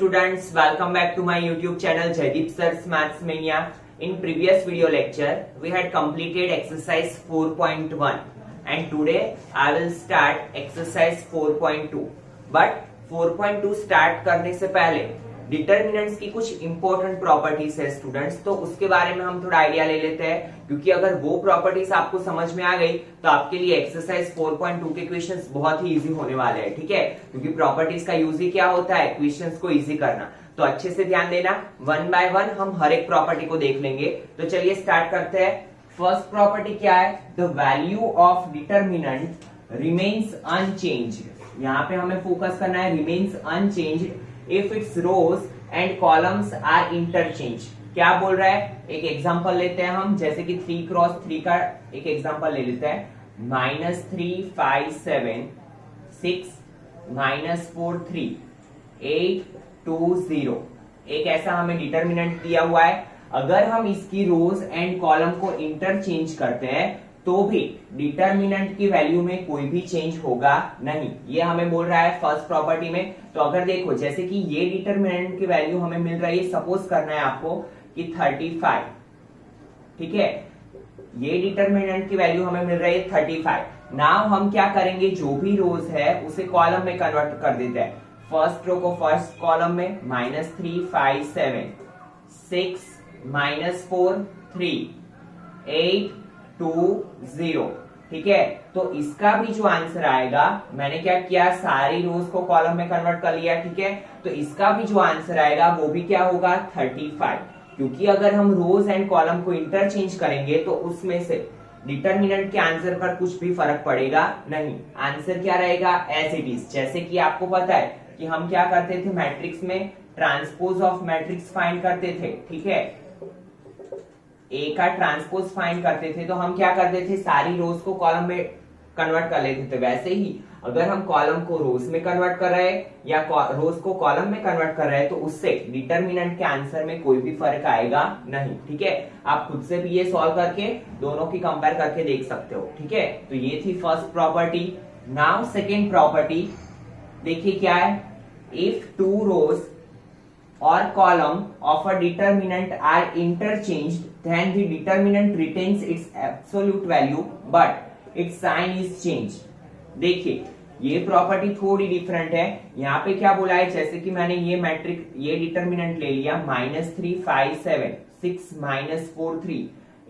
students, welcome back to my YouTube channel Jaideep Sir's Maths Mania. In previous video lecture, we had completed exercise 4.1 and today I will start exercise 4.2. But 4.2 start करने से पहले determinants की कुछ important properties है students, तो उसके बारे में हम थोड़ा आइडिया ले लेते हैं, क्योंकि अगर वो प्रॉपर्टीज आपको समझ में आ गई तो आपके लिए एक्सरसाइज 4.2 के क्वेश्चंस बहुत ही इजी होने वाले हैं। ठीक है, क्योंकि प्रॉपर्टीज का यूज ही क्या होता है, क्वेश्चंस को इजी करना। तो अच्छे से ध्यान देना, वन बाय वन हम हर एक प्रॉपर्टी को देख लेंगे। तो चलिए स्टार्ट करते हैं। फर्स्ट प्रॉपर्टी क्या है, the value of determinant remains unchanged. यहाँ पे हमें फोकस करना है remains unchanged if its rows and columns are interchanged। क्या बोल रहा है, एक एग्जांपल लेते हैं हम, जैसे कि 3x3 का एक एग्जांपल ले लेते हैं। -3 5 7 6 -4 3 8 2 0 एक ऐसा हमें डिटर्मिनेंट दिया हुआ है। अगर हम इसकी रोज एंड कॉलम को इंटरचेंज करते हैं तो भी डिटर्मिनेंट की वैल्यू में कोई भी चेंज होगा नहीं, ये हमें बोल रहा है फर्स्ट प्रॉपर्टी में। तो अगर देखो, जैसे कि ये डिटर्मिनेंट की वैल्यू हमें मिल रही है, सपोज करना है आपको कि 35, ठीक है, ये डिटर्मिनेंट की वैल्यू हमें मिल रही है 35। नाउ हम क्या करेंगे, जो भी रोज है उसे कॉलम में कन्वर्ट कर देते हैं। फर्स्ट रो को फर्स्ट कॉलम में, -3 5 7 6 -4 3 8 2 0, ठीक है। तो इसका भी जो आंसर आएगा, मैंने क्या किया, सारी रोज को कॉलम में कन्वर्ट कर लिया, ठीक है। तो इसका भी जो आंसर आएगा वो भी क्या होगा, 35, क्योंकि अगर हम रोज एंड कॉलम को इंटरचेंज करेंगे तो उसमें से डिटर्मिनेंट के आंसर पर कुछ भी फर्क पड़ेगा नहीं। आंसर क्या रहेगा, एज इट इज। जैसे कि आपको पता है कि हम क्या करते थे, मैट्रिक्स में ट्रांसपोज ऑफ मैट्रिक्स फाइंड करते थे, ठीक है, ए का ट्रांसपोज फाइंड करते थे, तो हम क्या करते थे, सारी रोज को कॉलम में कन्वर्ट कर लेते थे। वैसे ही अगर हम कॉलम को रोज में कन्वर्ट कर रहे हैं या रोज को कॉलम में कन्वर्ट कर रहे हैं तो उससे डिटर्मिनेंट के आंसर में कोई भी फर्क आएगा नहीं, ठीक है। आप खुद से भी ये सॉल्व करके दोनों की कंपेयर करके देख सकते हो, ठीक है। तो ये थी first property. Now second property देखिए क्या है, if two rows or column of a determinant are interchanged, then the determinant retains its absolute value but its sign is changed। देखिए ये प्रॉपर्टी थोड़ी डिफरेंट है। यहाँ पे क्या बोला है, जैसे कि मैंने ये मैट्रिक, ये डिटर्मिनेंट ले लिया, -3 5 7 6 -4 3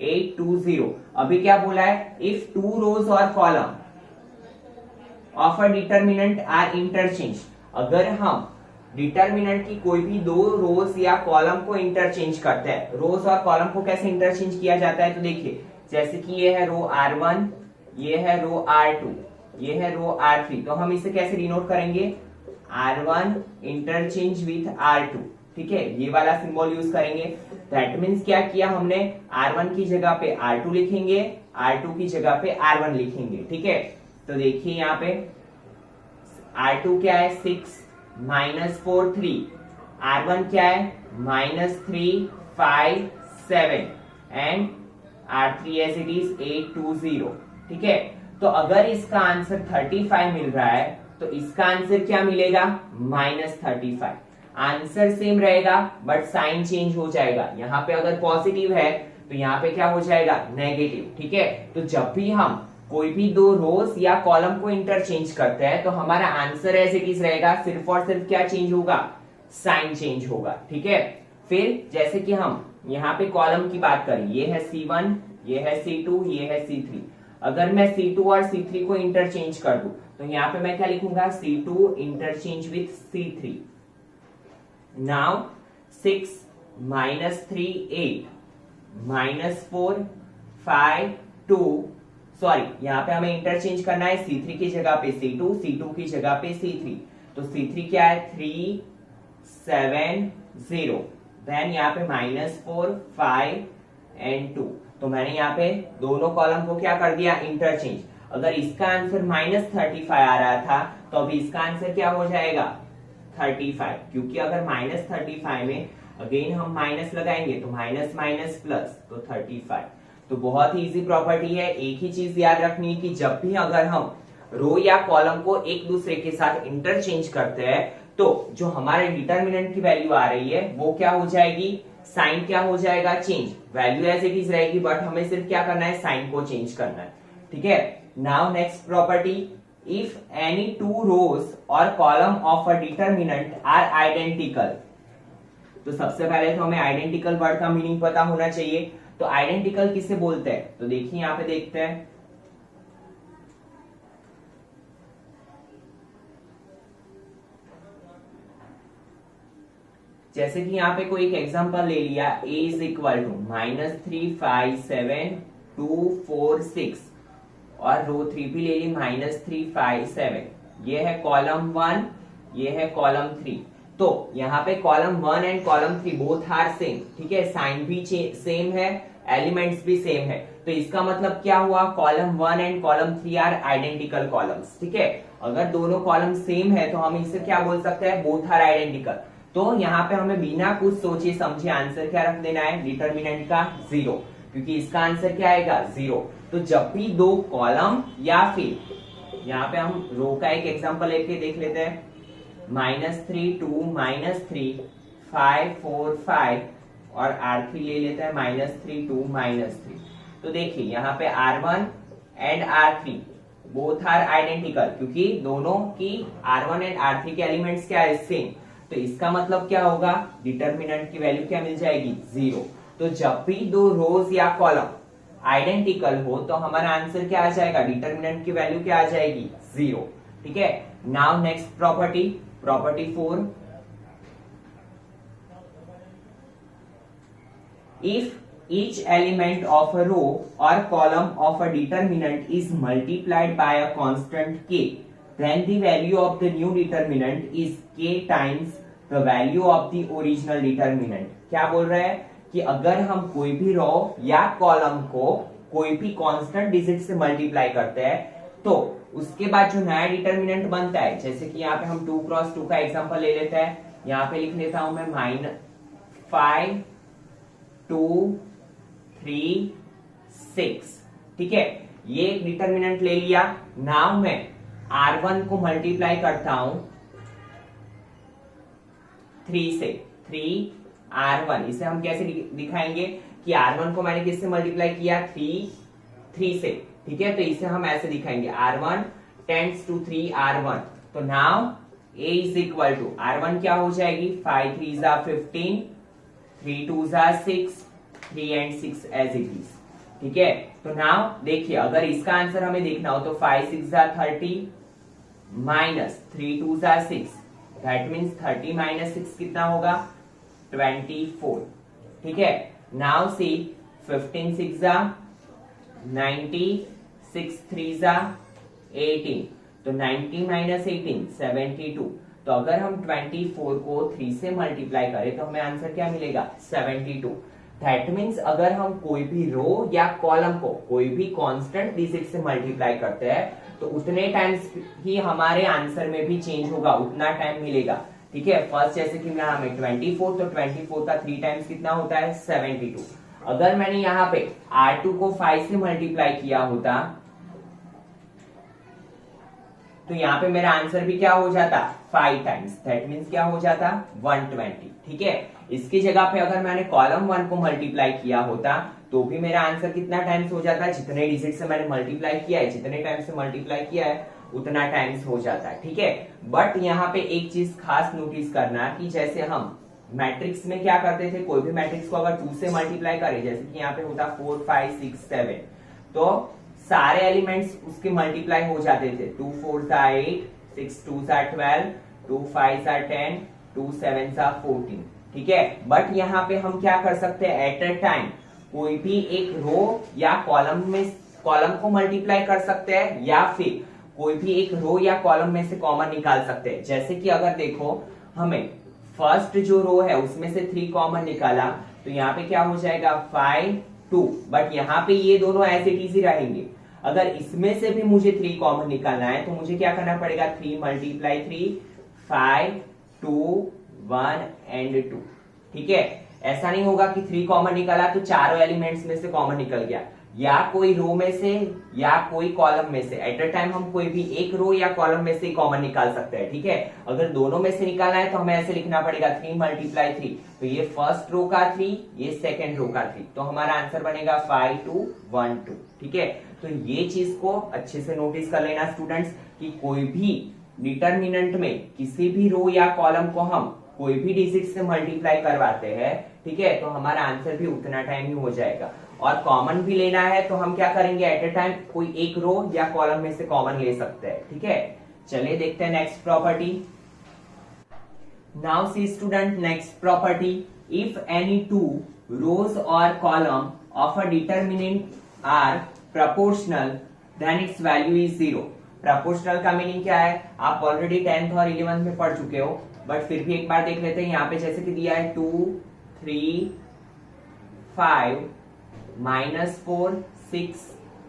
8 2 0। अभी क्या बोला है, इफ टू रोज और column of a determinant are interchange. अगर हम डिटर्मिनेंट की कोई भी दो रोज या कॉलम को इंटरचेंज करते हैं। रोज और कॉलम को कैसे इंटरचेंज किया जाता है, तो देखिए, जैसे कि ये है रो R1, ये है रो R2, ये है रो R3, तो हम इसे कैसे डिनोट करेंगे, R1 इंटरचेंज विथ R2, ठीक है, ये वाला सिंबल यूज करेंगे। दैट मीन्स क्या किया हमने, R1 की जगह पे R2 लिखेंगे, R2 की जगह पे R1 लिखेंगे, ठीक है। तो देखिए यहाँ पे R2 क्या है, 6 -4 3, R1 क्या है, -3 5 7 and R3 as it is 8 2 0, ठीक है। तो अगर इसका आंसर 35 मिल रहा है तो इसका आंसर क्या मिलेगा, -35। आंसर सेम रहेगा बट साइन चेंज हो जाएगा। यहाँ पे अगर पॉजिटिव है तो यहाँ पे क्या हो जाएगा, नेगेटिव, ठीक है। तो जब भी हम कोई भी दो रोज या कॉलम को इंटरचेंज करते हैं तो हमारा आंसर एज इट इज रहेगा, सिर्फ और सिर्फ क्या चेंज होगा, साइन चेंज होगा, ठीक है। फिर जैसे कि हम यहाँ पे कॉलम की बात करें, ये है C1, ये है C2, ये है C3। अगर मैं C2 और C3 को इंटरचेंज कर दूं तो यहाँ पे मैं क्या लिखूंगा, C2 interchange with C3। Now 6 -3 8 -4 5 2, sorry, यहाँ पे हमें इंटरचेंज करना है, C3 की जगह पे C2, C2 की जगह पे C3। तो C3 क्या है, 3 7 0, देन यहाँ पे -4 5 एंड 2। तो मैंने यहाँ पे दोनों कॉलम को क्या कर दिया, इंटरचेंज। अगर इसका आंसर -35 आ रहा था तो अभी इसका आंसर क्या हो जाएगा, 35, क्योंकि अगर -35 में अगेन हम माइनस लगाएंगे तो माइनस माइनस प्लस, तो 35। तो बहुत ही इजी प्रॉपर्टी है। एक ही चीज याद रखनी है कि जब भी अगर हम रो या कॉलम को एक दूसरे के साथ इंटरचेंज करते हैं तो जो हमारे डिटर्मिनेंट की वैल्यू आ रही है वो क्या हो जाएगी, साइन क्या हो जाएगा, change, value as it is रहेगी बट हमें सिर्फ क्या करना है, साइन को चेंज करना है। ठीक है, now next property, if any two rows और column of a determinant are identical. तो सबसे पहले तो हमें आइडेंटिकल वर्ड का मीनिंग पता होना चाहिए। तो आइडेंटिकल किसे बोलते हैं, तो देखिए यहां पे देखते हैं, जैसे कि यहाँ पे कोई एक एग्जांपल ले लिया, a इज इक्वल टू -357 246 और रो 3 भी ले ली -357। ये है कॉलम 1, ये है कॉलम 3। तो यहाँ पे column 1 and column 3 both are same. ठीक है, साइन भी सेम है, एलिमेंट्स भी सेम है। तो इसका मतलब क्या हुआ, column 1 and column 3 are identical columns. ठीक है, अगर दोनों कॉलम सेम है तो हम इसे क्या बोल सकते हैं, बोथ आर आइडेंटिकल। तो यहाँ पे हमें बिना कुछ सोचे समझे आंसर क्या रख देना है, डिटर्मिनेंट का 0, क्योंकि इसका आंसर क्या आएगा, 0। तो जब भी दो कॉलम या फिर यहाँ पे हम रो का एक एग्जांपल लेके देख लेते हैं, -3 2 -3 5 4 5 और R3 ले लेते हैं -3 2 -3। तो देखिए यहाँ पे R1 and R3 both are identical, क्योंकि दोनों की R1 एंड R3 के एलिमेंट्स क्या है, सेम। तो इसका मतलब क्या होगा, डिटर्मिनेंट की वैल्यू क्या मिल जाएगी, 0। तो जब भी दो रोज या कॉलम आइडेंटिकल हो तो हमारा आंसर क्या आ जाएगा, डिटर्मिनेंट की वैल्यू क्या आ जाएगी, 0। ठीक है, now next property, property 4, if each element of a row or column of a determinant is multiplied by a constant k, then the value of the new determinant is k times the value of the original determinant। क्या बोल रहा है कि अगर हम कोई भी रो या कॉलम को कोई भी कांस्टेंट डिजिट से मल्टीप्लाई करते हैं तो उसके बाद जो नया डिटर्मिनेंट बनता है, जैसे कि यहाँ पे हम 2 क्रॉस 2 का एग्जांपल ले लेते हैं, यहाँ पे लिख लेता हूं मैं -5 2 3 6। ठीक है, ये एक डिटर्मिनेंट ले लिया। नाउ मैं R1 को मल्टीप्लाई करता हूं 3 से, 3R1। इसे हम कैसे दिखाएंगे कि R1 को मैंने किससे मल्टीप्लाई किया, 3 से। ठीक है, तो इसे हम ऐसे दिखाएंगे, R1 टेंड्स टू 3R1। तो now A is equal to, R1 क्या हो जाएगी, 5 3 15 3 2 6 3 and 6 एज इट इज। ठीक है, तो नाउ देखिए अगर इसका आंसर हमें देखना हो तो 5 6 30 माइनस 3 2 6, दैट मीन्स 30 माइनस 6 कितना होगा, 24। ठीक है, नाउ सी 15 6 90 6 3 18, तो 90 माइनस 18 72। तो अगर हम 24 को 3 से मल्टीप्लाई करें तो हमें आंसर क्या मिलेगा, 72। दैट मीन्स अगर हम कोई भी रो या कॉलम को कोई भी कांस्टेंट डिजिट से मल्टीप्लाई करते हैं तो उतने टाइम्स ही हमारे आंसर में भी चेंज होगा, उतना टाइम मिलेगा। ठीक है, फर्स्ट जैसे कि यहाँ में 24, तो 24 का 3 टाइम्स कितना होता है, 72। अगर मैंने यहाँ पे R2 को 5 से मल्टीप्लाई किया होता तो यहाँ पे मेरा आंसर भी क्या हो जाता, 5 टाइम्स, दैट मीन्स क्या हो जाता, 120। ठीक है, इसकी जगह पे अगर मैंने कॉलम 1 को मल्टीप्लाई किया होता तो भी मेरा आंसर कितना टाइम्स हो जाता है, जितने डिजिट से मैंने मल्टीप्लाई किया है, जितने टाइम से मल्टीप्लाई किया है उतना टाइम्स हो जाता है। ठीक है, बट यहाँ पे एक चीज खास नोटिस करना कि जैसे हम मैट्रिक्स में क्या करते थे, कोई भी मैट्रिक्स को अगर 2 से मल्टीप्लाई करें, जैसे कि यहाँ पे होता 4 5 6 7, तो सारे एलिमेंट्स उसके मल्टीप्लाई हो जाते थे। 2 4 8 6 2 12 2 5 10 2 7 14। ठीक है, बट यहाँ पे हम क्या कर सकते हैं, एट अ टाइम कोई भी एक रो या कॉलम को मल्टीप्लाई कर सकते हैं या फिर कोई भी एक रो या कॉलम में से कॉमन निकाल सकते हैं। जैसे कि अगर देखो हमें फर्स्ट जो रो है उसमें से 3 कॉमन निकाला तो यहाँ पे क्या हो जाएगा, 5 2, बट यहाँ पे ये दोनों एज इट इज रहेंगे। अगर इसमें से भी मुझे 3 कॉमन निकालना है तो मुझे क्या करना पड़ेगा, 3 मल्टीप्लाई 3 5 2 1 एंड 2। ठीक है, ऐसा नहीं होगा कि 3 कॉमन निकाला तो चारों एलिमेंट्स में से कॉमन निकल गया। या कोई रो में से या कोई कॉलम में से, एट अ टाइम हम कोई भी एक रो या कॉलम में से कॉमन निकाल सकते हैं, ठीक है। अगर दोनों में से निकालना है तो हमें ऐसे लिखना पड़ेगा 3 × 3, तो ये फर्स्ट रो का 3, ये सेकेंड रो का 3, तो हमारा आंसर बनेगा 5 2 1 2, ठीक है। तो ये चीज को अच्छे से नोटिस कर लेना स्टूडेंट्स कि कोई भी डिटर्मिनेंट में किसी भी रो या कॉलम को हम कोई भी डिजिट से मल्टीप्लाई करवाते हैं, ठीक है, तो हमारा आंसर भी उतना टाइम ही हो जाएगा। और कॉमन भी लेना है तो हम क्या करेंगे, एट अ टाइम कोई एक रो या कॉलम में से कॉमन ले सकते हैं, ठीक है। चलिए देखते हैं next property. Now see student next property, if any two rows और column of a determinant are proportional then its value is 0। Proportional का मीनिंग क्या है, आप ऑलरेडी 10th और 11th में पढ़ चुके हो, बट फिर भी एक बार देख लेते हैं। यहाँ पे जैसे कि दिया है 2 3 5 -4 6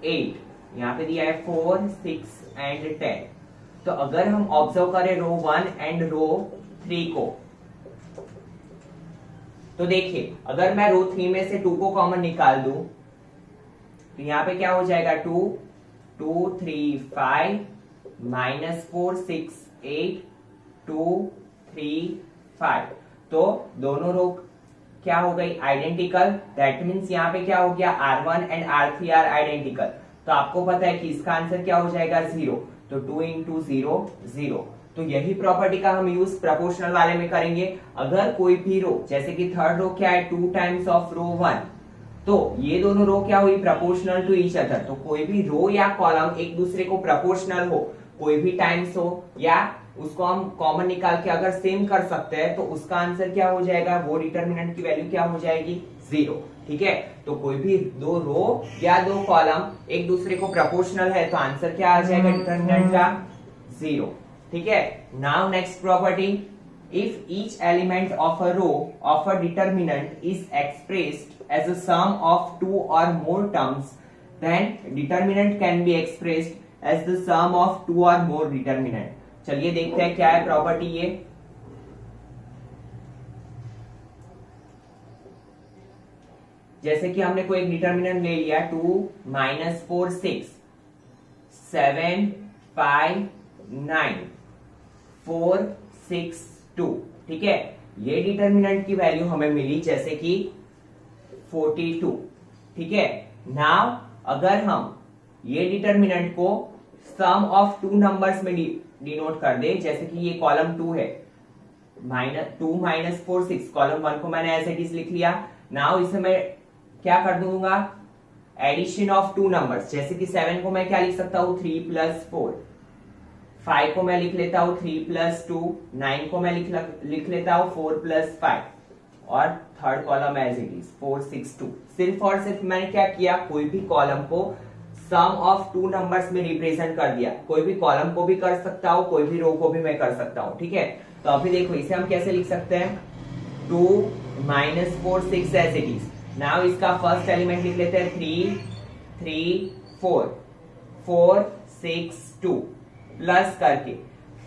8, यहाँ पे दिया है 4 6 एंड 10। तो अगर हम ऑब्जर्व करें रो 1 एंड रो 3 को, तो देखिए अगर मैं रो 3 में से 2 को कॉमन निकाल दूं तो यहाँ पे क्या हो जाएगा, 2 2 3 5 -4 6 8 2 3 5, तो दोनों रो क्या हो गई, आइडेंटिकल। दैट मीन्स यहाँ पे क्या हो गया, R1 and R3 are identical. तो आपको पता है कि इसका आंसर क्या हो जाएगा, 0, तो 2 × 0 0। तो यही प्रॉपर्टी का हम यूज प्रोपोर्शनल वाले में करेंगे। अगर कोई भी रो, जैसे कि थर्ड रो क्या है, 2 टाइम्स ऑफ रो 1, तो ये दोनों रो क्या हुई, प्रोपोर्शनल टू ईच अदर। तो कोई भी रो या कॉलम एक दूसरे को प्रोपोर्शनल हो, कोई भी टाइम्स हो, या उसको हम कॉमन निकाल के अगर सेम कर सकते हैं, तो उसका आंसर क्या हो जाएगा, वो डिटर्मिनेंट की वैल्यू क्या हो जाएगी, 0, ठीक है। तो कोई भी दो रो या दो कॉलम एक दूसरे को प्रोपोर्शनल है, तो आंसर क्या आ जाएगा डिटर्मिनेंट का, 0, ठीक है। Now next property, if each element of a row of a determinant is expressed as a sum of 2 or more terms, then determinant can be expressed as the sum of 2 or more determinant। चलिए देखते हैं क्या है property ये। जैसे कि हमने कोई एक डिटर्मिनेंट ले लिया 2 -4 6 7 5 9 4 6 2, ठीक है। ये डिटर्मिनेंट की वैल्यू हमें मिली जैसे कि 42, ठीक है। नाउ अगर हम ये डिटर्मिनेंट को सम ऑफ 2 नंबर्स में डिनोट कर दे, जैसे कि ये कॉलम 2 है, -2 -4 6, कॉलम 1 को मैंने एज इट इज लिख लिया। नाउ इसे मैं क्या कर दूंगा, एडिशन ऑफ 2 नंबर्स, जैसे कि 7 को मैं क्या लिख सकता हूँ, 3 + 4, 5 को मैं लिख लेता हूँ 3 + 2, 9 को मैं लिख लेता हूँ 4 + 5, और third column as it is 4 6 2। सिर्फ और सिर्फ मैंने क्या किया, कोई भी कॉलम को सम ऑफ 2 नंबर्स में रिप्रेजेंट कर दिया। कोई भी कॉलम को भी कर सकता हूँ, कोई भी रो को भी मैं कर सकता हूँ, ठीक है। तो अभी देखो इसे हम कैसे लिख सकते हैं, 2 -4 6 एज इट इज। नाउ इसका फर्स्ट एलिमेंट लिख लेते हैं 3 3 4 4 6 2, प्लस करके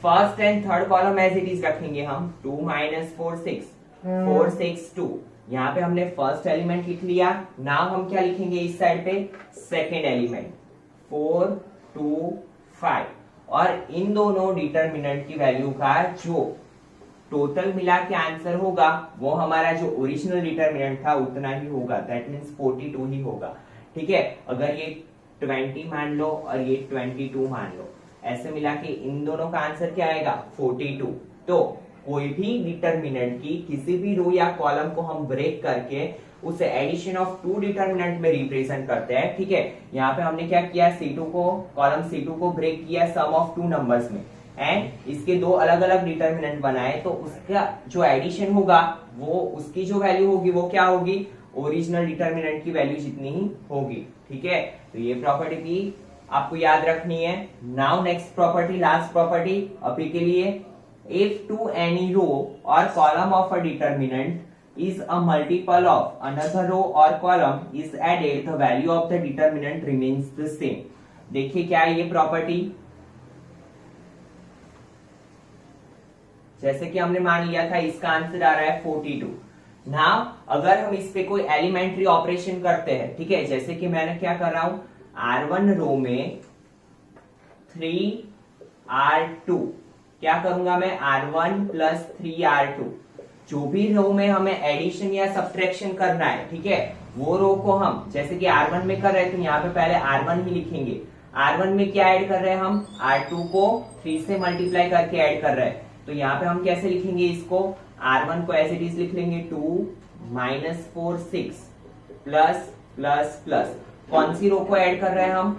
first and third column as it is रखेंगे हम, 2 -4 6 4 6 2। यहाँ पे हमने फर्स्ट एलिमेंट लिख लिया। नाउ हम क्या लिखेंगे इस साइड पे, सेकेंड एलिमेंट 4 2 5, और इन दोनों डिटर्मिनेंट की वैल्यू का जो टोटल मिला के आंसर होगा वो हमारा जो ओरिजिनल डिटर्मिनेंट था उतना ही होगा, दैट मीन्स 42 ही होगा, ठीक है। अगर ये 20 मान लो और ये 22 मान लो, ऐसे मिला के इन दोनों का आंसर क्या आएगा, 42। तो कोई भी डिटर्मिनेंट की किसी भी रो या कॉलम को हम ब्रेक करके उसे एडिशन ऑफ 2 डिटर्मिनेंट में रिप्रेजेंट करते हैं, ठीक है। यहाँ पे हमने क्या किया, C2 को, कॉलम C2 को ब्रेक किया सम ऑफ 2 नंबर्स में, एंड इसके दो अलग अलग डिटर्मिनेंट बनाए, तो उसका जो एडिशन होगा वो उसकी जो वैल्यू होगी वो क्या होगी, ओरिजिनल डिटर्मिनेंट की वैल्यू जितनी ही होगी, ठीक है। तो ये प्रॉपर्टी भी आपको याद रखनी है। Now next property, last property अभी के लिए, if to any row or column of a determinant is a multiple of another row or column is added, the value of the determinant remains the same। देखिए क्या है ये property, जैसे कि हमने मान लिया था इसका आंसर आ रहा है 42। नाउ अगर हम इस पे कोई एलिमेंट्री ऑपरेशन करते हैं, ठीक है, जैसे कि मैंने क्या कर रहा हूं, R1 रो में 3R2, क्या करूंगा मैं, R1 प्लस 3R2, जो भी रो में हमें एडिशन या सब्ट्रैक्शन करना है, ठीक है, वो रो को हम जैसे कि R1 में कर रहे हैं तो यहाँ पे पहले R1 ही लिखेंगे। R1 में क्या ऐड कर रहे हैं हम, R2 को 3 से मल्टीप्लाई करके ऐड कर रहे हैं, तो यहाँ पे हम कैसे लिखेंगे इसको, R1 को एज इट इज लिख लेंगे 2 -4 6 प्लस प्लस प्लस, कौन सी रो को ऐड कर रहे हैं हम,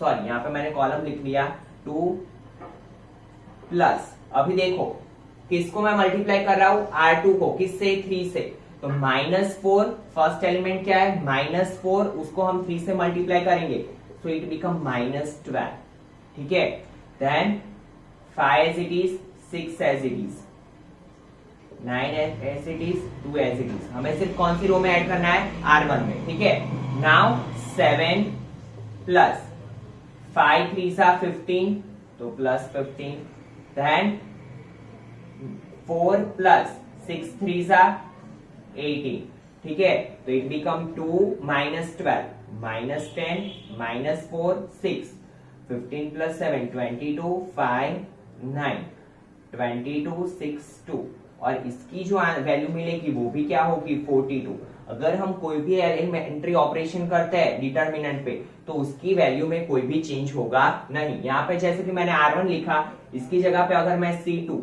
सॉरी यहाँ पे मैंने कॉलम लिख लिया, 2 प्लस, अभी देखो किसको मैं मल्टीप्लाई कर रहा हूं, R2 को, किससे, 3 से, तो -4, फर्स्ट एलिमेंट क्या है, -4, उसको हम 3 से मल्टीप्लाई करेंगे, so it become -12, ठीक है, then 5 as it is, 6 as it is, 9 as it is, 2 as it is, हमें सिर्फ कौन सी रो में ऐड करना है, R1 में, ठीक है। नाउ 7 प्लस 5 3 15, तो प्लस 15, then 4 प्लस 6 3 18, ठीक है, तो इट बिकम 2 -12 -10 -4 6, 15 प्लस 7 22, 5 9, 22 6 2, और इसकी जो वैल्यू मिलेगी वो भी क्या होगी, 42। अगर हम कोई भी एलिमेंट्री ऑपरेशन करते हैं डिटर्मिनेंट पे तो उसकी वैल्यू में कोई भी चेंज होगा नहीं। यहाँ पे जैसे कि मैंने R1 लिखा, इसकी जगह पे अगर मैं C2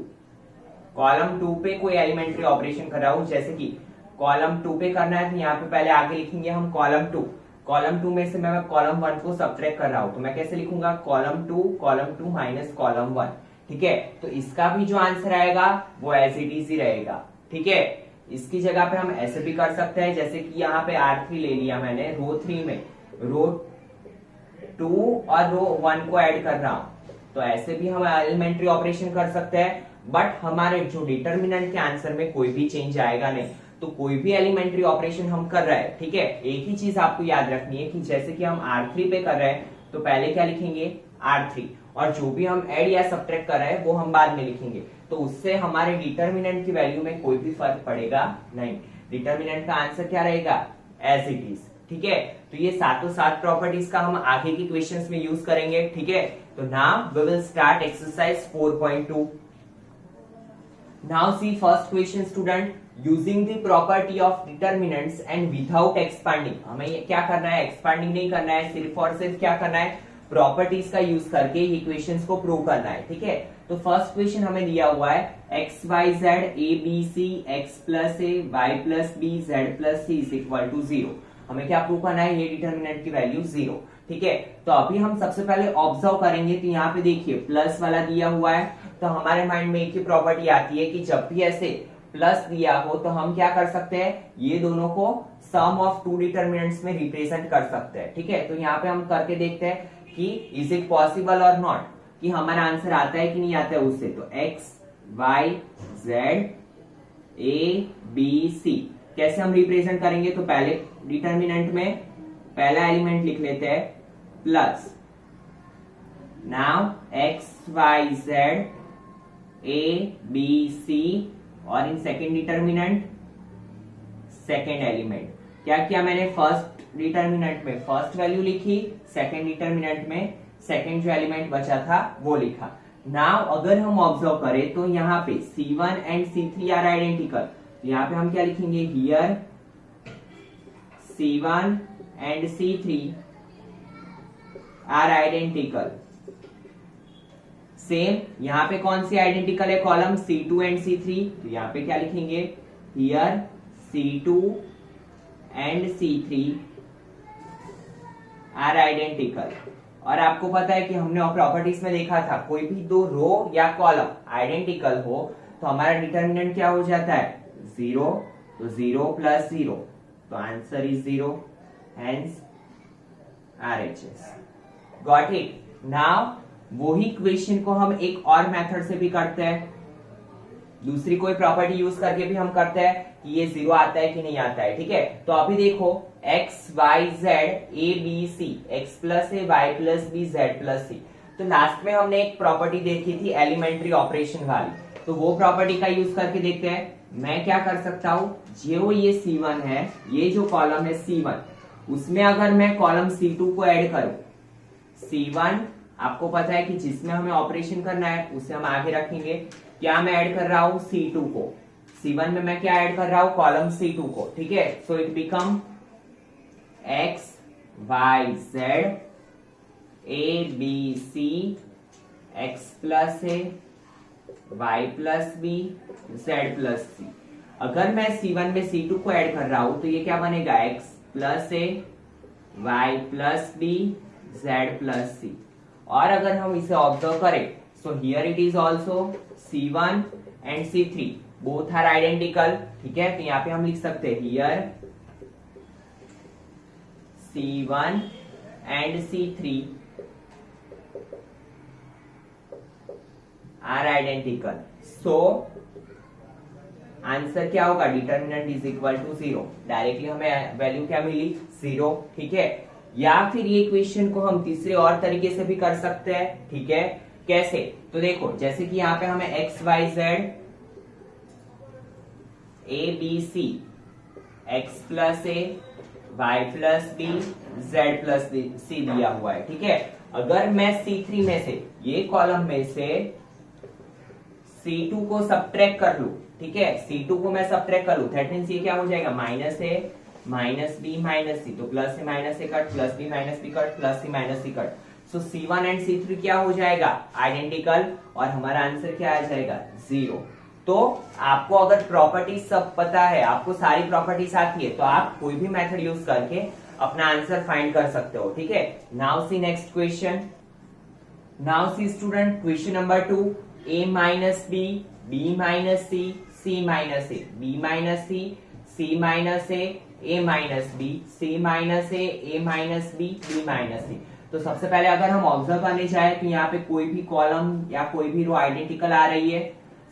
कॉलम 2 पे कोई एलिमेंट्री ऑपरेशन कर रहा हूं, जैसे कि कॉलम 2 पे करना है तो यहाँ पे पहले आगे लिखेंगे हम कॉलम 2 में से मैं कॉलम 1 को सब्ट्रैक्ट कर रहा हूं, तो मैं कैसे लिखूंगा, कॉलम 2 माइनस कॉलम 1, ठीक है, तो इसका भी जो आंसर आएगा वो एज इट इज ही रहेगा, ठीक है। इसकी जगह पे हम ऐसे भी कर सकते हैं, जैसे कि यहाँ पे R3 ले लिया मैंने, रो 3 में रो 2 और रो 1 को ऐड कर रहा हूं, तो ऐसे भी हम एलिमेंट्री ऑपरेशन कर सकते हैं, बट हमारे जो डिटर्मिनेंट के आंसर में कोई भी चेंज आएगा नहीं। तो कोई भी एलिमेंट्री ऑपरेशन हम कर रहे हैं, ठीक है, एक ही चीज आपको याद रखनी है कि जैसे कि हम R3 पे कर रहे हैं तो पहले क्या लिखेंगे, R3, और जो भी हम ऐड या सब्ट्रैक्ट कर रहे हैं वो हम बाद में लिखेंगे, तो उससे हमारे डिटर्मिनेंट की वैल्यू में कोई भी फर्क पड़ेगा नहीं। डिटर्मिनेंट का आंसर क्या रहेगा, एज इट इज, ठीक है। तो ये सातों सात प्रॉपर्टीज का हम आगे की क्वेश्चंस में यूज करेंगे, ठीक है। तो now we will start exercise 4.2। Now see first question student, using the property of determinants and without expanding, हमें ये क्या करना है, एक्सपांडिंग नहीं करना है, सिर्फ और सिर्फ क्या करना है, प्रॉपर्टीज का यूज करके ये इक्वेशंस को प्रूव करना है, ठीक है। तो फर्स्ट क्वेश्चन हमें दिया हुआ है X Y Z A B C X plus A Y plus B Z plus C is equal to 0। हमें क्या प्रूव करना है, ये डिटर्मिनेंट की वैल्यू 0, ठीक है। तो अभी हम सबसे पहले ऑब्जर्व करेंगे, तो यहाँ पे देखिए प्लस वाला दिया हुआ है, तो हमारे माइंड में एक ही प्रॉपर्टी आती है कि जब भी ऐसे प्लस दिया हो तो हम क्या कर सकते हैं, ये दोनों को सम ऑफ टू डिटर्मिनेंट्स में रिप्रेजेंट कर सकते हैं, ठीक है। तो यहाँ पे हम करके देखते हैं कि इज इट पॉसिबल और नॉट, कि हमारा आंसर आता है कि नहीं आता है उससे। तो X Y Z A B C कैसे हम रिप्रेजेंट करेंगे, तो पहले डिटर्मिनेंट में पहला एलिमेंट लिख लेते हैं plus, now X Y Z A B C, और in second determinant second element क्या किया मैंने, फर्स्ट डिटर्मिनेंट में फर्स्ट वैल्यू लिखी, सेकेंड डिटर्मिनेंट में सेकेंड जो एलिमेंट बचा था वो लिखा। नाउ अगर हम ऑब्जर्व करें तो यहाँ पे C1 and C3 are identical, यहाँ पे हम क्या लिखेंगे, here C1 and C3 are identical. Same यहाँ पे कौन सी आइडेंटिकल है, कॉलम C2 एंड C3, तो यहाँ पे क्या लिखेंगे, here C2 and C3 are identical. और आपको पता है कि हमने प्रॉपर्टीज में देखा था, कोई भी दो रो या कॉलम आइडेंटिकल हो तो हमारा डिटर्मिनेंट क्या हो जाता है, 0, तो 0 प्लस 0, तो answer is 0, hence RHS। Got it. Now वही क्वेश्चन को हम एक और मेथड से भी करते हैं, दूसरी कोई प्रॉपर्टी यूज करके भी हम करते हैं कि ये 0 आता है कि नहीं आता है, ठीक है। तो अभी देखो X Y Z A B C, X plus A Y plus B Z plus C, तो लास्ट में हमने एक प्रॉपर्टी देखी थी एलिमेंट्री ऑपरेशन वाली, तो वो प्रॉपर्टी का यूज करके देखते हैं। मैं क्या कर सकता हूं, जो ये C1 है, ये जो कॉलम है C1, उसमें अगर मैं कॉलम C2 को ऐड करूं, C1 आपको पता है कि जिसमें हमें ऑपरेशन करना है उसे हम आगे रखेंगे। क्या मैं ऐड कर रहा हूं, C2 को। C1 में मैं क्या ऐड कर रहा हूं, कॉलम C2 को, ठीक है। So it become X Y Z A B C X plus A Y plus B Z plus C। अगर मैं C1 में C2 को ऐड कर रहा हूं तो ये क्या बनेगा, X plus A Y plus B Z plus C। और अगर हम इसे ऑब्जर्व करें, so here it is also C1 and C3 both are identical, ठीक है। तो यहाँ पे हम लिख सकते हैं here C1 and C3 are identical. So answer क्या होगा, determinant is equal to 0। Directly हमें वैल्यू क्या मिली, 0, ठीक है। या फिर ये क्वेश्चन को हम तीसरे और तरीके से भी कर सकते हैं, ठीक है। कैसे, तो देखो जैसे कि यहाँ पे हमें X Y Z A B C, X plus A Y plus B Z plus C दिया हुआ है, ठीक है। अगर मैं C3 में से, ये कॉलम में से C2 को सब्ट्रैक्ट कर लूं, ठीक है, C2 को मैं सब्ट्रैक्ट कर लूं, दैट मींस ये क्या हो जाएगा, minus A minus B minus C, तो प्लस से माइनस से cut, plus B minus B cut, plus C minus C cut. So C1 and C3 क्या हो जाएगा, आइडेंटिकल, और हमारा आंसर क्या आ जाएगा, 0। तो आपको अगर प्रॉपर्टी सब पता है, आपको सारी प्रॉपर्टीज आती है, तो आप कोई भी मेथड यूज करके अपना आंसर फाइंड कर सकते हो, ठीक है। Now see next question. Now see student, question number 2, a minus B, B minus C, C minus A, B minus C, C minus A minus B, C minus A minus B, B minus C. तो सबसे पहले अगर हम observe करने जाए तो यहाँ पे कोई भी कॉलम या कोई भी रो आइडेंटिकल आ रही है,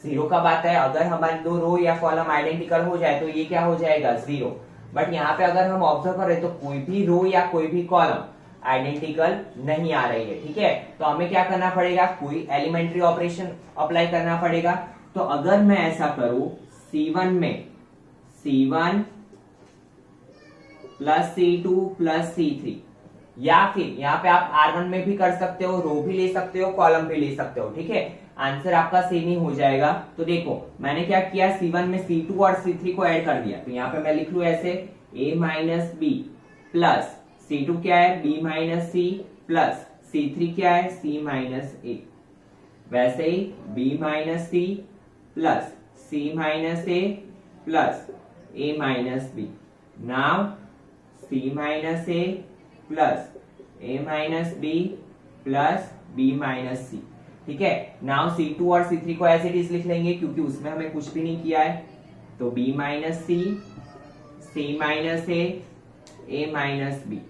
0 कब आता है, अगर हमारे दो रो या कॉलम आइडेंटिकल हो जाए तो ये क्या हो जाएगा, 0। बट यहाँ पे अगर हम ऑब्जर्व करें तो कोई भी रो या कोई भी कॉलम आइडेंटिकल नहीं आ रही है, ठीक है। तो हमें क्या करना पड़ेगा, कोई एलिमेंट्री ऑपरेशन अप्लाई करना पड़ेगा। तो अगर मैं ऐसा करूं, C1 में C1 plus C2 plus C3, या फिर यहाँ पे आप R1 में भी कर सकते हो, रो भी ले सकते हो, कॉलम भी ले सकते हो, ठीक है। आंसर आपका सेम ही हो जाएगा। तो देखो मैंने क्या किया, C1 में C2 और C3 को ऐड कर दिया, तो यहाँ पे मैं लिख लू ऐसे A minus B plus C2 क्या है, B minus C, plus C3 क्या है, C माइनस ए। वैसे ही B minus C plus C minus A plus A minus B. Now C minus A plus A minus B plus B minus C, ठीक है। Now C2 और C3 को as it is लिख लेंगे क्योंकि उसमें हमें कुछ भी नहीं किया है। तो B minus C, C minus A minus B,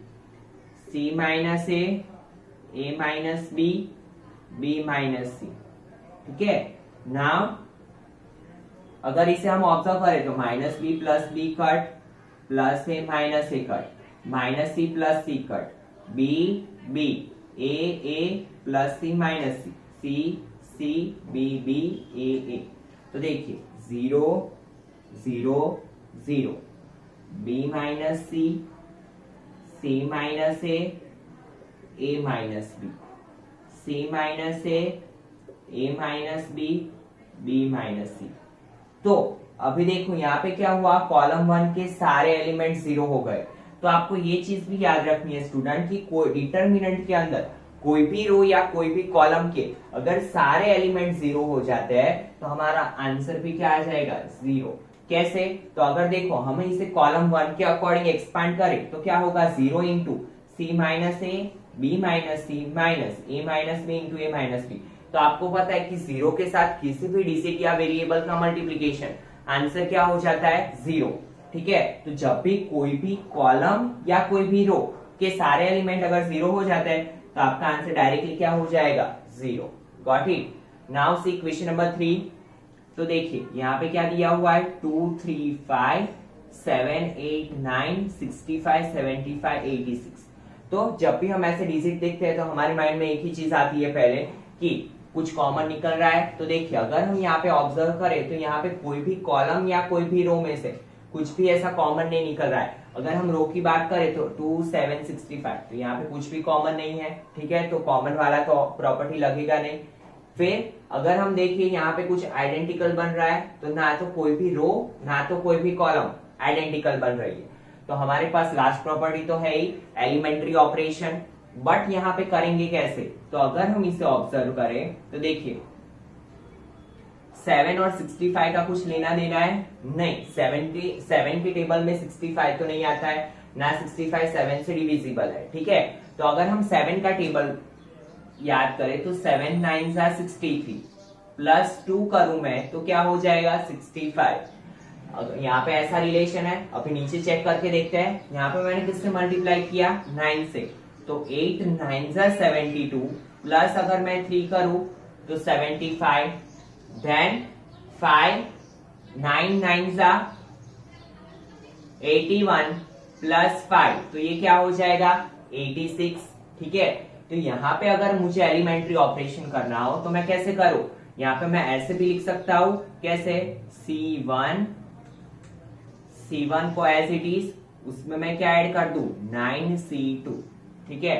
C minus A minus B, B minus C, ठीक है। नाउ अगर इसे हम ऑब्जर्व करें तो minus B plus B cut, plus A minus A cut, minus C plus C cut, B B, A plus C minus C, C B B, A. तो देखिए 0 0 0, B minus C minus A minus B, C minus A minus B minus C. तो अभी देखो यहाँ पे क्या हुआ, column 1 के सारे एलिमेंट 0 हो गए। तो आपको ये चीज भी याद रखनी है स्टूडेंट कि कोई डिटरमिनेंट के अंदर कोई भी रो या कोई भी कॉलम के अगर सारे एलिमेंट 0 हो जाते हैं तो हमारा आंसर भी क्या आ जाएगा, 0। कैसे, तो अगर देखो हम इसे कॉलम 1 के अकॉर्डिंग एक्सपांड करें तो क्या होगा, 0 into C minus A, B minus C minus A minus B into A minus B. तो आपको पता है कि 0 के साथ किसी भी डिजिट या वेरिएबल का मल्टीप्लीकेशन आंसर क्या हो जाता है, 0, ठीक है। तो जब भी कोई भी कॉलम या कोई भी रो के सारे एलिमेंट अगर 0 हो जाते हैं तो आपका आंसर डायरेक्टली क्या हो जाएगा, 0। Got it. Now see question number 3। तो देखिए यहाँ पे क्या दिया हुआ है, 2 3 5 7 8 9 65 75 86। तो जब भी हम ऐसे डिजिट देखते हैं तो हमारे माइंड में एक ही चीज आती है पहले कि कुछ कॉमन निकल रहा है। तो देखिए अगर हम यहाँ पे ऑब्जर्व करें तो यहाँ पे कोई भी कॉलम या कोई भी रो में से कुछ भी ऐसा कॉमन नहीं निकल रहा है। अगर हम रो की बात करें तो 2 7 65, तो यहाँ पे कुछ भी कॉमन नहीं है, ठीक है, तो कॉमन वाला तो प्रॉपर्टी लगेगा नहीं। फिर अगर हम देखिए यहाँ पे कुछ आइडेंटिकल बन रहा है, तो ना तो कोई भी रो ना तो कोई भी कॉलम आइडेंटिकल बन रही है, तो हमारे पास लास्ट प्रॉपर्टी तो है ही एलिमेंट्री ऑपरेशन। बट यहाँ पे करेंगे कैसे, तो अगर हम इसे ऑब्जर्व करें तो देखिए 7 और 65 का कुछ लेना देना है नहीं, 7 की टेबल में 65 तो नहीं आता है, ना 65 7 से डिविजिबल है, ठीक है। तो अगर हम 7 का टेबल याद करें तो 7 9 63 प्लस 2 करूं मैं तो क्या हो जाएगा 65। यहाँ पे ऐसा रिलेशन है, अभी नीचे चेक करके देखते हैं। यहाँ पे मैंने किससे मल्टीप्लाई किया 9 से, तो 8 9 72 प्लस अगर मैं 3 करूं तो 75, देन 5 9 9 81 प्लस 5, तो ये क्या हो जाएगा 86, ठीक है। तो यहाँ पे अगर मुझे एलिमेंट्री ऑपरेशन करना हो तो मैं कैसे करूं, यहाँ पे मैं ऐसे भी लिख सकता हूं, कैसे C1 को एज इट इज, उसमें मैं क्या ऐड कर दूं 9C2, ठीक है।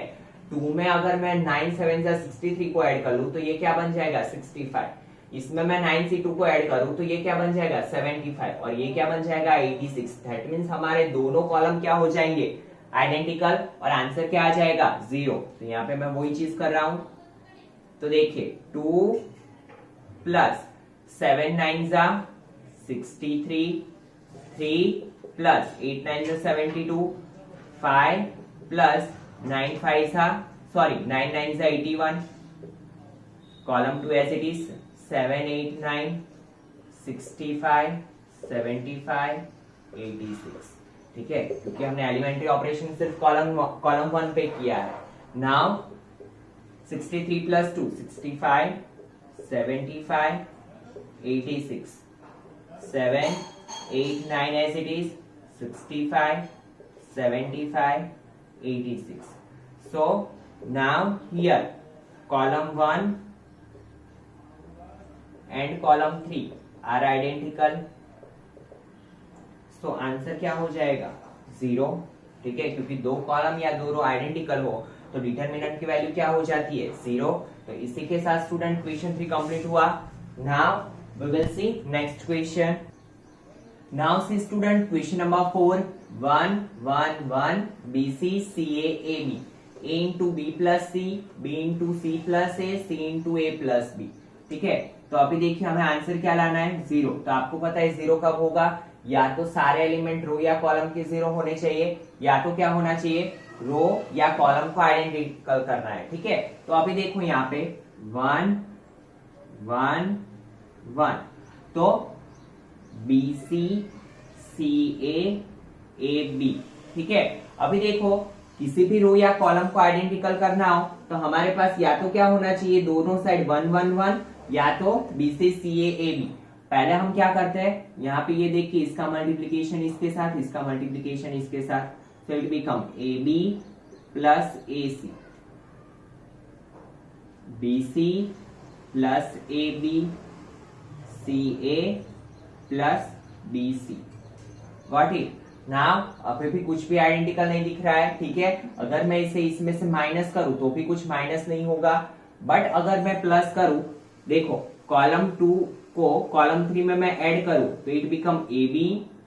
2 में अगर मैं 9 7 63 को ऐड कर लूं तो ये क्या बन जाएगा 65, इसमें मैं 9C2 को ऐड करूं तो ये क्या बन जाएगा 75 और ये क्या बन जाएगा 86। दैट मींस हमारे दोनों कॉलम क्या हो जाएंगे आइडेंटिकल और आंसर क्या आ जाएगा 0। तो यहाँ पे मैं वही चीज कर रहा हूं, तो देखिए 2 plus 7 9 63, 3 plus 8 9 72, 5 plus 9 9 81, column 2 as it is 7 8 9 65 75 86, ठीक है, क्योंकि हमने एलिमेंट्री ऑपरेशन सिर्फ कॉलम 1 पे किया है। Now 63 plus 2 65 75 86, 7 8 9 as it is 65 75 86. So now here column 1 and column 3 are identical. So answer क्या हो जाएगा 0, ठीक है, क्योंकि दो कॉलम या दो रो आइडेंटिकल हो तो डिटरमिनेंट की वैल्यू क्या हो जाती है 0। तो इसी के साथ स्टूडेंट क्वेश्चन 3 कंप्लीट हुआ। Now we will see next question. Now see student question number 4, 1 1 1 BC CA AB, A into B plus C, B into C plus A, C into A plus B, ठीक है। तो अभी देखिए हमें answer क्या लाना है 0। तो आपको पता है 0 कब होगा, या तो सारे एलिमेंट रो या कॉलम के 0 होने चाहिए, या तो क्या होना चाहिए रो या कॉलम को आइडेंटिकल करना है, ठीक है। तो अभी देखो यहाँ पे 1 1 1, तो BC CA AB, ठीक है। अभी देखो किसी भी रो या कॉलम को आइडेंटिकल करना हो तो हमारे पास या तो क्या होना चाहिए दोनों साइड 1 1 1, या तो BC CA AB। पहले हम क्या करते हैं, यहाँ पे ये देखिए इसका मल्टीप्लीकेशन इसके साथ, इसका मल्टीप्लीकेशन इसके साथ, so it become AB plus AC, BC plus AB, CA plus BC, got it? Now अभी भी कुछ भी आइडेंटिकल नहीं दिख रहा है, ठीक है। अगर मैं इसे इसमें से माइनस करूं तो भी कुछ माइनस नहीं होगा, बट अगर मैं प्लस करूं, देखो कॉलम 2 को कॉलम 3 में मैं ऐड करूं तो it become AB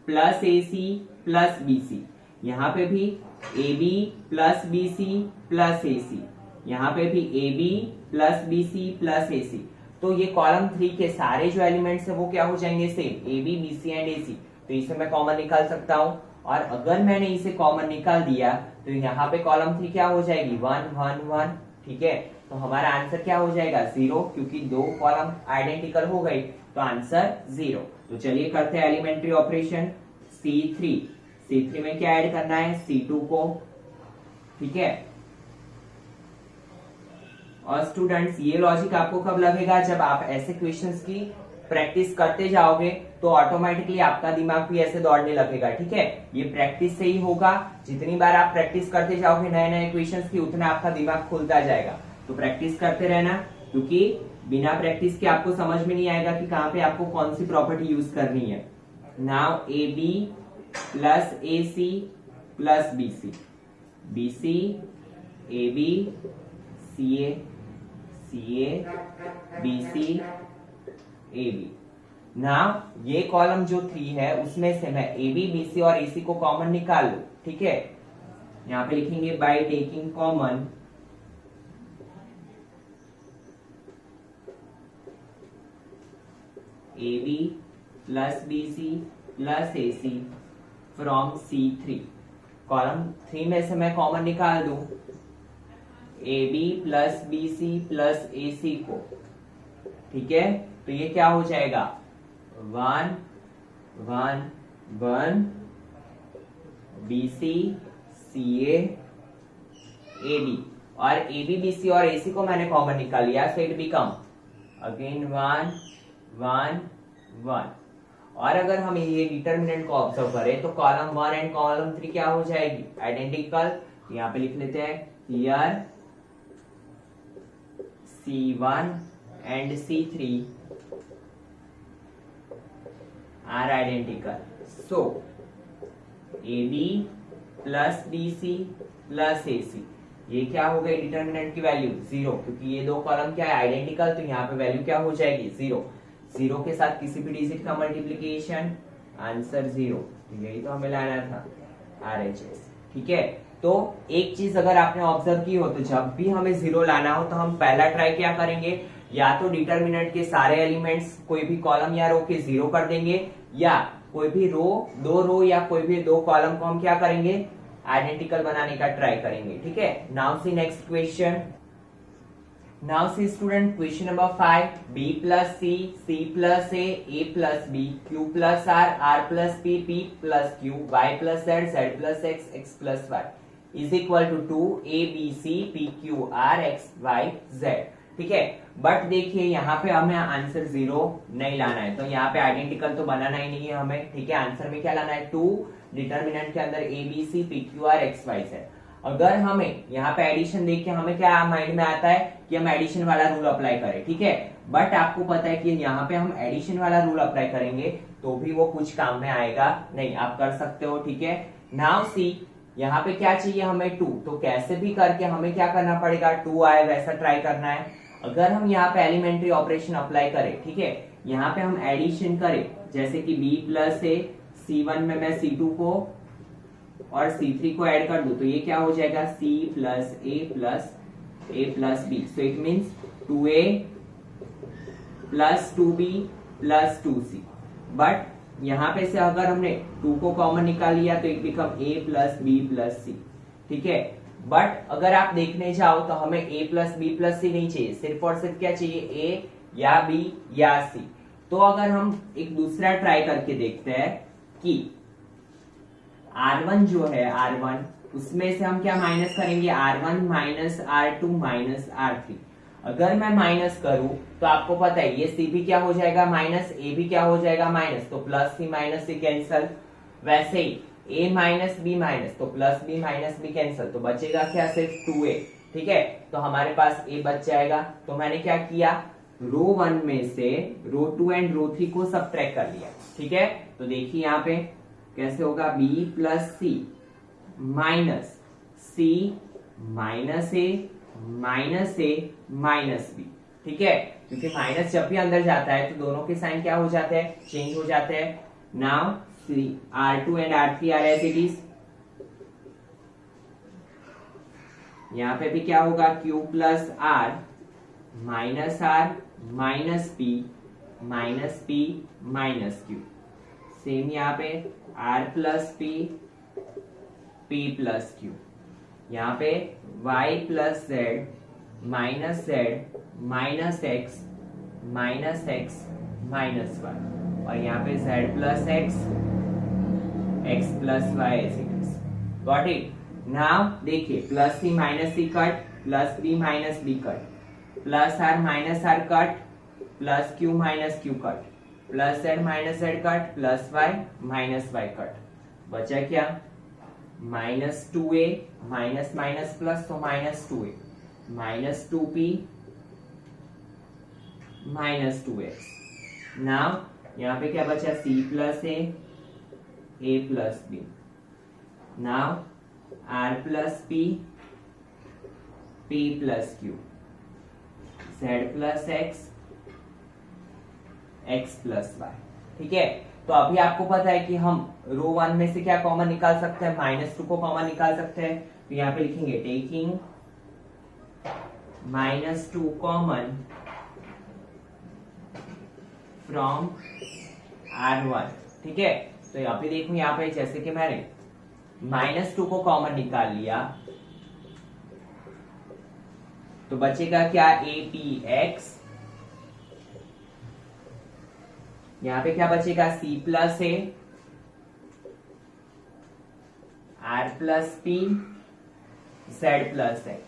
plus AC plus BC, यहाँ पे भी AB plus BC plus AC, यहाँ पे भी AB plus BC plus AC। तो ये कॉलम 3 के सारे जो एलिमेंट्स है वो क्या हो जाएंगे same, AB BC and AC। तो इसे मैं कॉमन निकाल सकता हूं, और अगर मैंने इसे कॉमन निकाल दिया तो यहाँ पे कॉलम 3 क्या हो जाएगी 1 1 1, ठीक है। तो हमारा आंसर क्या हो जाएगा 0, क्योंकि दो कॉलम आइडेंटिकल हो गई, तो आंसर 0। तो चलिए करते हैं एलिमेंट्री ऑपरेशन। C3 में क्या ऐड करना है C2 को, ठीक है। और स्टूडेंट्स ये लॉजिक आपको कब लगेगा, जब आप ऐसे क्वेश्चंस की प्रैक्टिस करते जाओगे तो ऑटोमेटिकली आपका दिमाग भी ऐसे दौड़ने लगेगा, ठीक है। ये प्रैक्टिस से ही होगा, जितनी बार आप प्रैक्टिस करते जाओगे नए नए क्वेश्चंस की, उतना आपका दिमाग खुलता जाएगा। तो प्रैक्टिस करते रहना। क्योंकि बिना प्रैक्टिस के आपको समझ में नहीं आएगा कि कहां पे आपको कौन सी प्रॉपर्टी यूज करनी है। Now A B plus A C plus B C, B C A B C A B C A B. Now ये कॉलम जो 3 है उसमें से मैं ए बी बी सी और ए सी को कॉमन निकाल लू, ठीक है। यहां पे लिखेंगे by taking common A B plus B C plus A C from C3। Column 3 में से मैं कॉमन निकाल दूं A B plus B C plus A C को, ठीक है। तो ये क्या हो जाएगा 1 1 1 B C C A B, और ए बी बी सी और ए सी को मैंने कॉमन निकाल लिया, सो इट बिकम अगेन 1 1 1। और अगर हम ये डिटर्मिनेंट को ऑब्जर्व करें तो कॉलम 1 एंड कॉलम 3 क्या हो जाएगी आइडेंटिकल। यहां पे लिख लेते हैं here C1 and C3 are identical. So AB plus BC plus AC, ये क्या हो गई डिटर्मिनेंट की वैल्यू 0, क्योंकि ये दो कॉलम क्या है आइडेंटिकल, तो यहाँ पे वैल्यू क्या हो जाएगी 0। 0 के साथ किसी भी डिजिट का मल्टीप्लीकेशन, आंसर 0। तो यही तो हमें लाना था RHS, ठीक है। तो एक चीज अगर आपने ऑब्जर्व की हो तो जब भी हमें 0 लाना हो तो हम पहला ट्राई क्या करेंगे, या तो डिटर्मिनेंट के सारे एलिमेंट्स कोई भी कॉलम या रो के 0 कर देंगे, या कोई भी दो रो या कोई भी दो कॉलम को हम क्या करेंगे आइडेंटिकल बनाने का ट्राई करेंगे, ठीक है। Now see next question. Now see student question number 5, b plus C plus A plus B, q plus R plus P plus Q, y plus Z plus X plus Y is equal to 2 a b c p q r x y z, ठीक है। But देखिए यहाँ पे हमें answer 0 नहीं लाना है, तो यहाँ पे आइडेंटिकल तो बनाना ही नहीं है हमें, ठीक है। आंसर में क्या लाना है 2, डिटर्मिनेंट के अंदर a b c p q r x y z। अगर हमें यहाँ पे एडिशन देख के हमें क्या माइंड में आता है कि हम एडिशन वाला रूल अप्लाई करें, ठीक है। बट आपको पता है कि यहाँ पे हम एडिशन वाला रूल अप्लाई करेंगे तो भी वो कुछ काम में आएगा नहीं, आप कर सकते हो, ठीक है। नाउ सी यहाँ पे क्या चाहिए हमें 2, तो कैसे भी करके हमें क्या करना पड़ेगा 2 आए वैसा ट्राई करना है। अगर हम यहाँ पे एलिमेंट्री ऑपरेशन अप्लाई करें, ठीक है, यहाँ पे हम एडिशन करें जैसे कि b प्लस ए, C1 में मैं C2 को और C3 को ऐड कर दूं तो ये क्या हो जाएगा C plus A plus B, so it means 2a plus 2b plus 2c। But यहाँ पे से अगर हमने 2 को कॉमन निकाल लिया तो it become a plus B plus C, ठीक है। बट अगर आप देखने जाओ तो हमें a प्लस बी प्लस सी नहीं चाहिए, सिर्फ और सिर्फ क्या चाहिए a या b या c। तो अगर हम एक दूसरा ट्राई करके देखते हैं कि R1 जो है R1 उसमें से हम क्या माइनस करेंगे R1 minus R2 minus R3। अगर मैं माइनस करूं तो आपको पता है ये C भी क्या हो जाएगा माइनस, A भी क्या हो जाएगा माइनस, तो plus C minus C cancel. वैसे ही A माइनस B माइनस, तो plus B minus B cancel, तो बचेगा क्या सिर्फ 2A, ठीक है। तो हमारे पास A बच जाएगा। तो मैंने क्या किया रो 1 में से रो 2 एंड रो 3 को सबट्रैक्ट कर लिया, ठीक है। तो देखिए यहाँ पे कैसे होगा b plus C minus C minus A minus B, ठीक है। क्योंकि माइनस जब भी अंदर जाता है तो दोनों के साइन क्या हो जाते हैं चेंज हो जाते हैं। Now R2 and R3 are as it is. यहाँ पे भी क्या होगा Q plus R minus P minus Q। Same यहाँ पे R plus P plus Q। यहाँ पे Y plus Z minus X minus Y, और यहाँ पे Z plus X plus Y as it is. Got it. Now देखिए plus C minus C cut, plus B minus B cut, plus R minus R cut, plus Q minus Q cut, plus Z minus Z cut, plus Y minus Y cut. बचा क्या minus 2A minus minus plus, तो minus 2A minus 2P minus 2x। Now यहाँ पे क्या बचा, c plus a plus b। Now r plus p, p plus q, z plus x, x plus y। ठीक है, तो अभी आपको पता है कि हम रो 1 में से क्या कॉमन निकाल सकते हैं, -2 को कॉमन निकाल सकते हैं। तो यहाँ पे लिखेंगे टेकिंग -2 कॉमन फ्रॉम R1। ठीक है, तो यहाँ पे देखो, यहाँ पे जैसे कि मैंने -2 को कॉमन निकाल लिया तो बचेगा क्या, APX। यहाँ पे क्या बचेगा, C plus A, R plus P, Z plus X,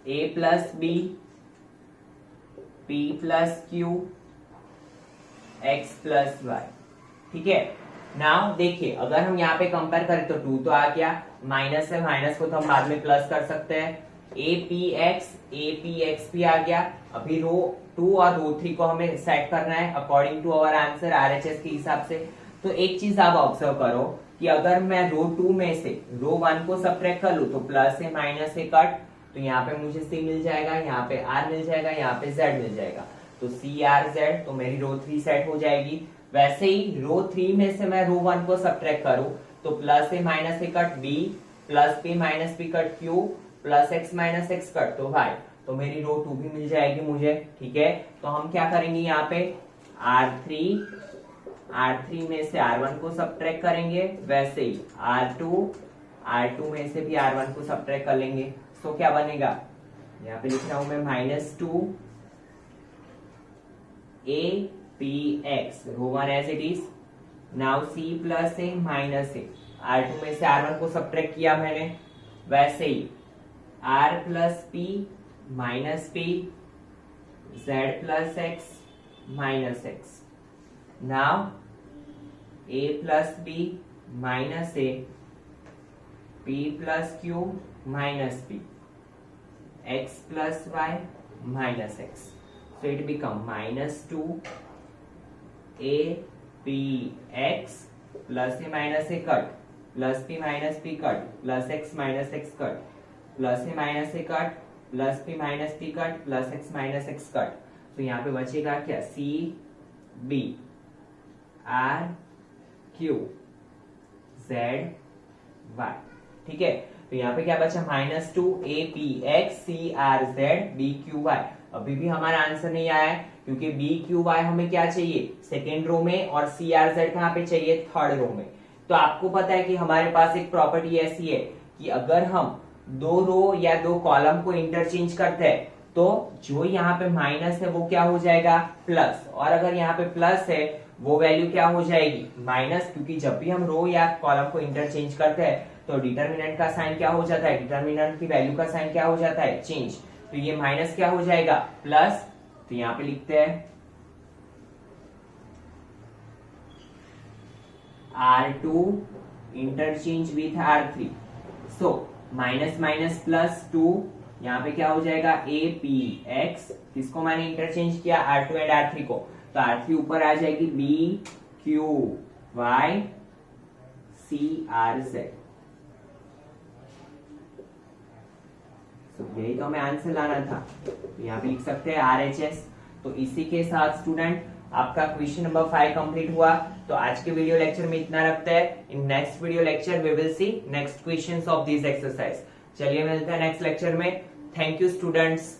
A plus B, P plus Q, X plus Y। ठीक है, नाउ देखिए, अगर हम यहाँ पे कंपेयर करें तो 2 तो आ गया, माइनस है, माइनस को तो हम बाद में प्लस कर सकते हैं। APX भी आ गया। अभी रो 2 और रो 3 को हमें सेट करना है according to our answer RHS के हिसाब से। तो एक चीज आप ऑब्जर्व करो कि अगर मैं रो 2 में से रो 1 को सब्ट्रैक्ट कर लूं तो प्लस से माइनस से कट, तो यहाँ पे मुझे C मिल जाएगा, यहाँ पे R मिल जाएगा, यहाँ पे Z मिल जाएगा। तो CRZ, तो मेरी रो 3 सेट हो जाएगी। वैसे ही रो 3 में से मैं रो 1 को सब्ट्रैक्ट करूं तो प्लस से माइनस से cut B, plus P minus P cut Q, plus X minus X cut तो Y, तो मेरी रो 2 भी मिल जाएगी मुझे। ठीक है, तो हम क्या करेंगे, यहाँ पे R3 में से R1 को सब्ट्रैक्ट करेंगे, वैसे ही R2 में से भी R1 को सब्ट्रैक्ट कर लेंगे। तो क्या बनेगा, यहाँ पे लिख रहा हूं मैं -2 APX, row 1 as it is. Now C plus A minus A, R2 में से R1 को सब्ट्रैक्ट किया मैंने, वैसे ही R plus P minus P, Z plus X minus X। Now A plus B minus A, P plus Q minus P, X plus Y minus X। So it become -2 APX plus A minus A cut, plus P minus P cut, plus X minus X cut, plus A minus A cut, plus P minus P cut, plus X minus X cut. तो यहाँ पे बचेगा क्या, C B R Q Z Y। ठीक है, तो यहाँ पे क्या बचा, -2 APX CRZ BQY। अभी भी हमारा आंसर नहीं आया है क्योंकि BQY हमें क्या चाहिए, सेकेंड रो में, और CRZ कहाँ पे चाहिए, थर्ड रो में। तो आपको पता है कि हमारे पास एक प्रॉपर्टी ऐसी है कि अगर हम 2 रो या 2 कॉलम को इंटरचेंज करते हैं तो जो यहाँ पे माइनस है वो क्या हो जाएगा, प्लस, और अगर यहाँ पे प्लस है वो वैल्यू क्या हो जाएगी, माइनस, क्योंकि जब भी हम रो या कॉलम को इंटरचेंज करते हैं तो डिटरमिनेंट का साइन क्या हो जाता है, डिटरमिनेंट की वैल्यू का साइन क्या हो जाता है, चेंज। तो ये माइनस क्या हो जाएगा, प्लस। तो यहाँ पे लिखते हैं R2 interchange with R3, so minus minus plus 2, यहाँ पे क्या हो जाएगा, APX, किसको मैंने इंटरचेंज किया, R2 एंड R3 को, तो R3 ऊपर आ जाएगी BQY CRZ। यही तो हमें आंसर लाना था, तो यहाँ पे लिख सकते हैं RHS। तो इसी के साथ स्टूडेंट आपका क्वेश्चन नंबर 5 कंप्लीट हुआ। तो आज के वीडियो लेक्चर में इतना रखते हैं। In next video lecture we will see next questions of this exercise. चलिए मिलते हैं नेक्स्ट लेक्चर में। Thank you students.